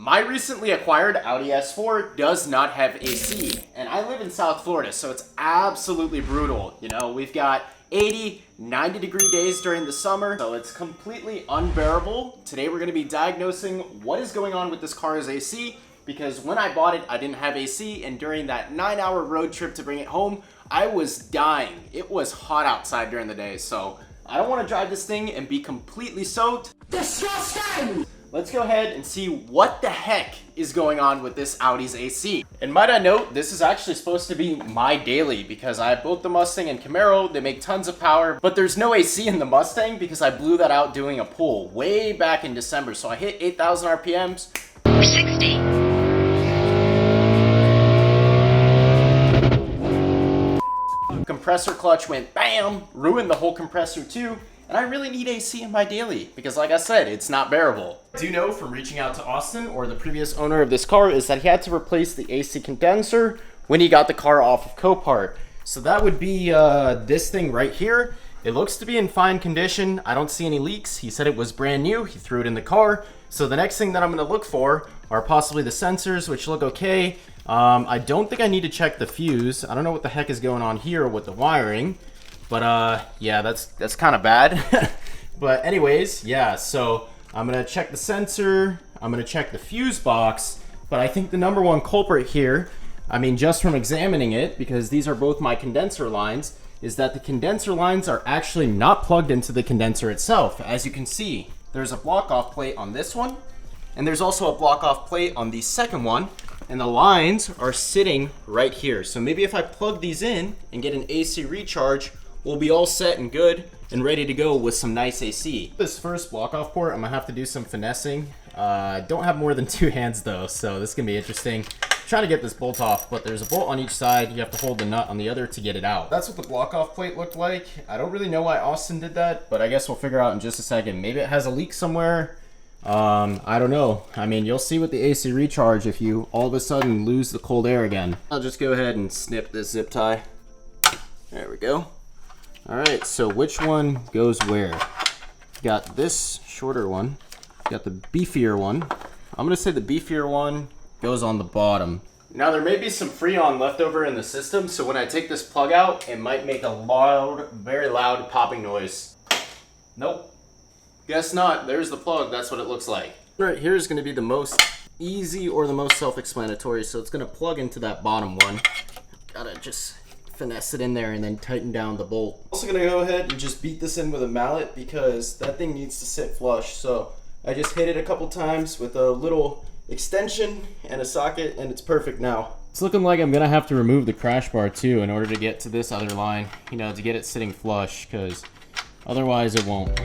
My recently acquired Audi S4 does not have AC, and I live in South Florida, so it's absolutely brutal. You know, we've got 80, 90 degree days during the summer, so it's completely unbearable. Today we're gonna be diagnosing what is going on with this car's AC, because when I bought it, I didn't have AC, and during that 9-hour road trip to bring it home, I was dying. It was hot outside during the day, so I don't wanna drive this thing and be completely soaked. Disgusting! Let's go ahead and see what the heck is going on with this Audi's AC. And might I note, this is actually supposed to be my daily because I have both the Mustang and Camaro. They make tons of power, but there's no AC in the Mustang because I blew that out doing a pull way back in December. So I hit 8,000 RPMs. 60. Compressor clutch went bam, ruined the whole compressor too. And I really need AC in my daily because, like I said, it's not bearable. I do know from reaching out to Austin, or the previous owner of this car, is that he had to replace the AC condenser when he got the car off of Copart. So that would be this thing right here. It looks to be in fine condition. I don't see any leaks. He said it was brand new. He threw it in the car. So the next thing that I'm going to look for are possibly the sensors, which look okay. I don't think I need to check the fuse. I don't know what the heck is going on here with the wiring. But yeah, that's kind of bad. But anyways, yeah, so I'm gonna check the sensor, I'm gonna check the fuse box, but I think the number one culprit here, I mean, just from examining it, because these are both my condenser lines, is that the condenser lines are actually not plugged into the condenser itself. As you can see, there's a block-off plate on this one, and there's also a block-off plate on the second one, and the lines are sitting right here. So maybe if I plug these in and get an AC recharge, we'll be all set and good and ready to go with some nice AC. This first block-off port, I'm gonna have to do some finessing. Don't have more than 2 hands though, so this is gonna be interesting. Trying to get this bolt off, but there's a bolt on each side. You have to hold the nut on the other to get it out. That's what the block-off plate looked like. I don't really know why Austin did that, but I guess we'll figure out in just a second. Maybe it has a leak somewhere. I don't know. I mean, you'll see with the AC recharge if you all of a sudden lose the cold air again. I'll just go ahead and snip this zip tie. There we go. All right, so which one goes where? Got this shorter one, got the beefier one. I'm gonna say the beefier one goes on the bottom. Now there may be some Freon left over in the system, so when I take this plug out, it might make a loud, very loud popping noise. Nope, guess not. There's the plug, that's what it looks like. Right here is gonna be the most easy or the most self-explanatory, so it's gonna plug into that bottom one. Gotta just finesse it in there and then tighten down the bolt. Also gonna go ahead and just beat this in with a mallet because that thing needs to sit flush. So I just hit it a couple times with a little extension and a socket and it's perfect now. It's looking like I'm gonna have to remove the crash bar too in order to get to this other line, you know, to get it sitting flush, because otherwise it won't.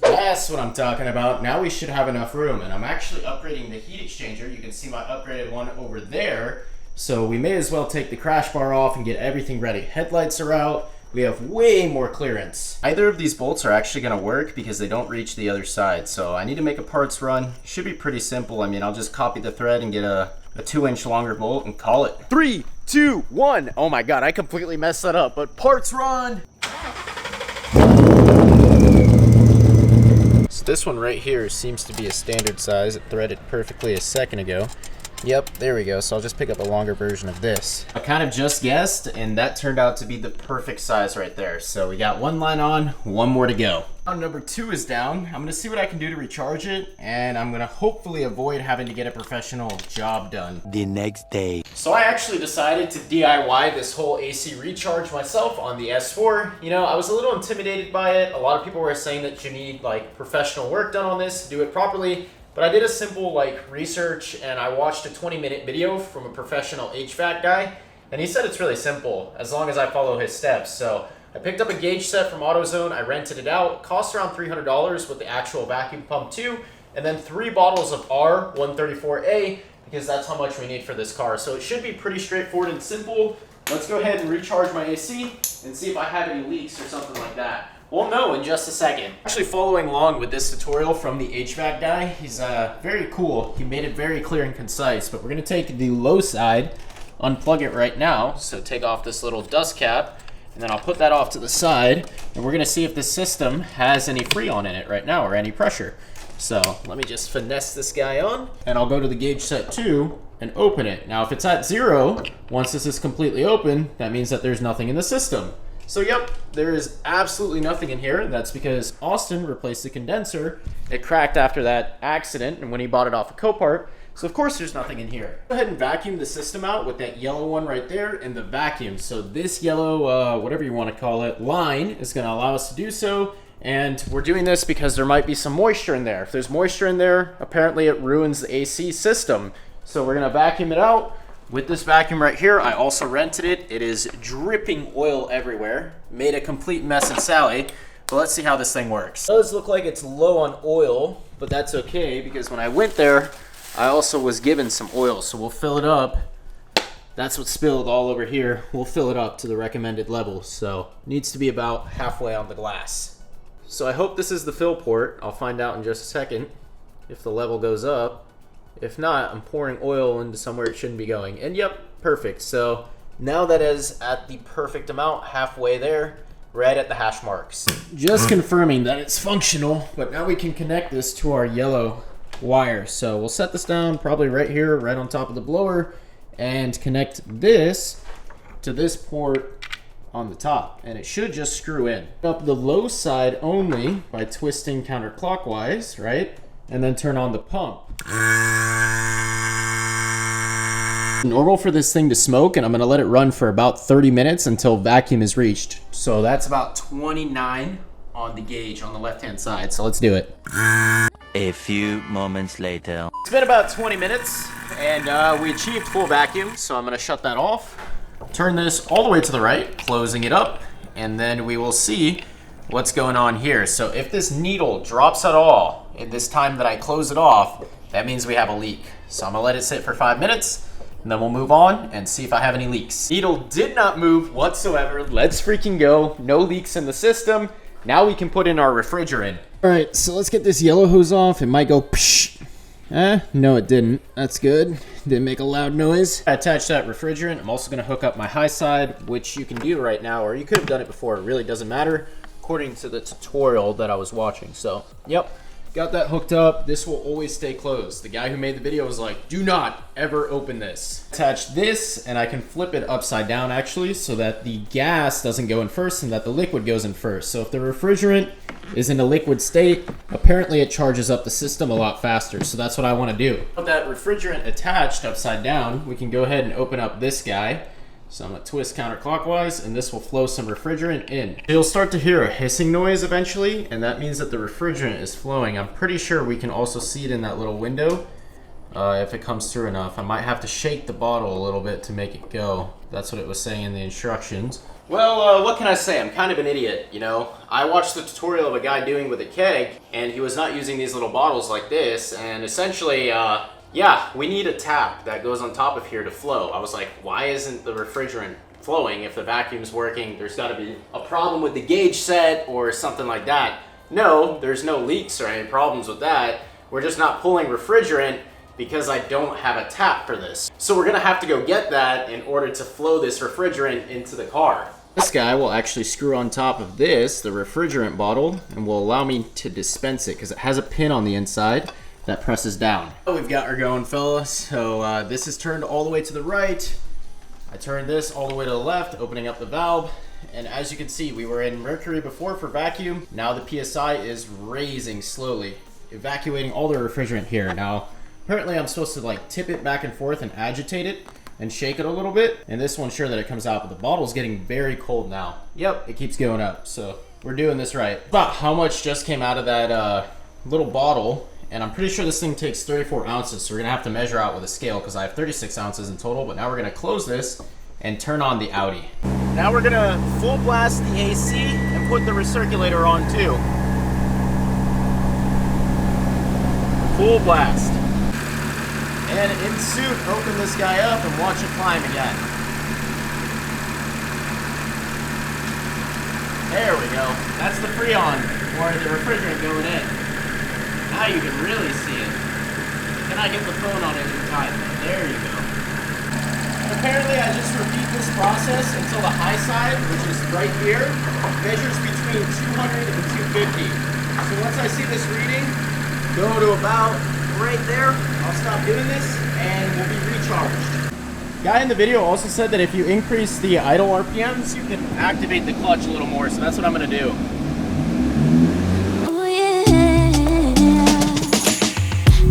That's what I'm talking about. Now we should have enough room, and I'm actually upgrading the heat exchanger. You can see my upgraded one over there. So we may as well take the crash bar off and get everything ready. Headlights are out. We have way more clearance. Either of these bolts are actually gonna work because they don't reach the other side. So I need to make a parts run. Should be pretty simple. I mean, I'll just copy the thread and get a 2-inch longer bolt and call it. 3, 2, 1. Oh my God, I completely messed that up, but parts run. This one right here seems to be a standard size. It threaded perfectly a second ago. Yep, there we go. So I'll just pick up a longer version of this. I kind of just guessed, and that turned out to be the perfect size right there. So we got one line on, one more to go. Number 2 is down. I'm gonna see what I can do to recharge it, and I'm gonna hopefully avoid having to get a professional job done the next day. So I actually decided to DIY this whole AC recharge myself on the S4. You know, I was a little intimidated by it. A lot of people were saying that you need like professional work done on this to do it properly. But I did a simple like research and I watched a 20-minute video from a professional HVAC guy, and he said it's really simple as long as I follow his steps. So I picked up a gauge set from AutoZone, I rented it out, cost around $300 with the actual vacuum pump too, and then 3 bottles of R134A because that's how much we need for this car. So it should be pretty straightforward and simple. let's go ahead and recharge my AC and see if I have any leaks or something like that. We'll know in just a second. Actually following along with this tutorial from the HVAC guy. He's very cool. He made it very clear and concise, but we're gonna take the low side, unplug it right now. So take off this little dust cap, and then I'll put that off to the side, and we're gonna see if the system has any Freon in it right now or any pressure. So let me just finesse this guy on, and I'll go to the gauge set 2 and open it. Now if it's at 0, once this is completely open, that means that there's nothing in the system. So yep, there is absolutely nothing in here. That's because Austin replaced the condenser. It cracked after that accident and when he bought it off a Copart. So of course there's nothing in here. Go ahead and vacuum the system out with that yellow one right there and the vacuum. So this yellow, whatever you want to call it, line is going to allow us to do so. And we're doing this because there might be some moisture in there. If there's moisture in there, apparently it ruins the AC system. So we're going to vacuum it out. With this vacuum right here, I also rented it. It is dripping oil everywhere. Made a complete mess in Sally. But let's see how this thing works. It does look like it's low on oil, but that's okay because when I went there, I also was given some oil. So we'll fill it up. That's what spilled all over here. We'll fill it up to the recommended level. So it needs to be about halfway on the glass. So I hope this is the fill port. I'll find out in just a second if the level goes up. If not, I'm pouring oil into somewhere it shouldn't be going. And yep, perfect. So now that is at the perfect amount, halfway there, right at the hash marks. Just confirming that it's functional, but now we can connect this to our yellow wire. So we'll set this down probably right here, right on top of the blower, and connect this to this port on the top. And it should just screw in. Up the low side only by twisting counterclockwise, right? And then turn on the pump. Normal for this thing to smoke, and I'm gonna let it run for about 30 minutes until vacuum is reached. So that's about 29 on the gauge on the left-hand side. So let's do it. A few moments later. It's been about 20 minutes, and we achieved full vacuum. So I'm gonna shut that off, turn this all the way to the right, closing it up, and then we will see what's going on here. So if this needle drops at all in this time that I close it off, that means we have a leak. So I'm gonna let it sit for 5 minutes, and then we'll move on and see if I have any leaks. Needle did not move whatsoever. Let's freaking go. No leaks in the system. Now we can put in our refrigerant. All right, so let's get this yellow hose off. It might go psh. No it didn't. That's good. Didn't make a loud noise. I attached that refrigerant. I'm also gonna hook up my high side, which you can do right now, or you could have done it before. It really doesn't matter, according to the tutorial that I was watching. So, yep. Got that hooked up. This will always stay closed. The guy who made the video was like, do not ever open this. Attach this, and I can flip it upside down actually, so that the gas doesn't go in first and that the liquid goes in first. So if the refrigerant is in a liquid state, apparently it charges up the system a lot faster. So that's what I want to do. With that refrigerant attached upside down, we can go ahead and open up this guy. So I'm gonna twist counterclockwise, and this will flow some refrigerant in. You'll start to hear a hissing noise eventually, and that means that the refrigerant is flowing. I'm pretty sure we can also see it in that little window if it comes through enough. I might have to shake the bottle a little bit to make it go. That's what it was saying in the instructions. Well, what can I say? I'm kind of an idiot, you know? I watched the tutorial of a guy doing with a keg, and he was not using these little bottles like this, and essentially, yeah, we need a tap that goes on top of here to flow. I was like, why isn't the refrigerant flowing if the vacuum's working? There's got to be a problem with the gauge set or something like that. No, there's no leaks or any problems with that. We're just not pulling refrigerant because I don't have a tap for this. So we're gonna have to go get that in order to flow this refrigerant into the car. This guy will actually screw on top of this, the refrigerant bottle, and will allow me to dispense it because it has a pin on the inside that presses down. We've got her going, fellas. So this is turned all the way to the right. I turned this all the way to the left, opening up the valve. And as you can see, we were in mercury before for vacuum. Now the PSI is raising slowly, evacuating all the refrigerant here. Now, apparently I'm supposed to like tip it back and forth and agitate it and shake it a little bit. And this will ensure that it comes out, but the bottle's getting very cold now. Yep, it keeps going up. So we're doing this right. About how much just came out of that little bottle. And I'm pretty sure this thing takes 34 ounces, so we're gonna have to measure out with a scale because I have 36 ounces in total, but now we're gonna close this and turn on the Audi. Now we're gonna full blast the AC and put the recirculator on too. Full blast. And in suit, open this guy up and watch it climb again. go. That's the Freon, or the refrigerant going in. Now you can really see it. Can I get the phone on it in time though? There you go. Apparently I just repeat this process until the high side, which is right here, measures between 200 and 250. So once I see this reading, go to about right there, I'll stop doing this and we'll be recharged. Guy in the video also said that if you increase the idle RPMs, you can activate the clutch a little more, so that's what I'm gonna do. Oh yeah,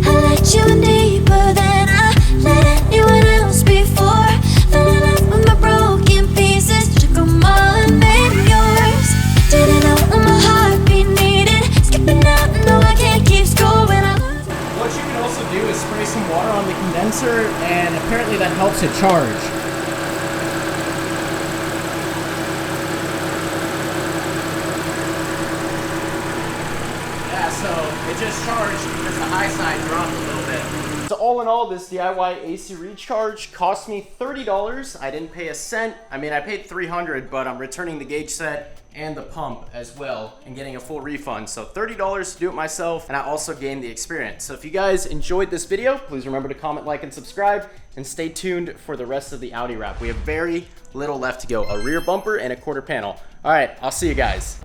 I let you in deeper than I let anyone else before. Fell in love with my broken pieces, took them all and made them yours. Didn't know what my heartbeat needed, skipping out, no I can't keep scoring. What you can also do is spray some water on the condenser, and apparently that helps it charge. Yeah, so it just charged because the high side dropped a little bit. So all in all, this DIY AC recharge cost me $30. I didn't pay a cent. I mean, I paid $300, but I'm returning the gauge set and the pump as well and getting a full refund. So $30 to do it myself, and I also gained the experience. So if you guys enjoyed this video, please remember to comment, like, and subscribe, and stay tuned for the rest of the Audi wrap. We have very little left to go, a rear bumper and a quarter panel. All right, I'll see you guys.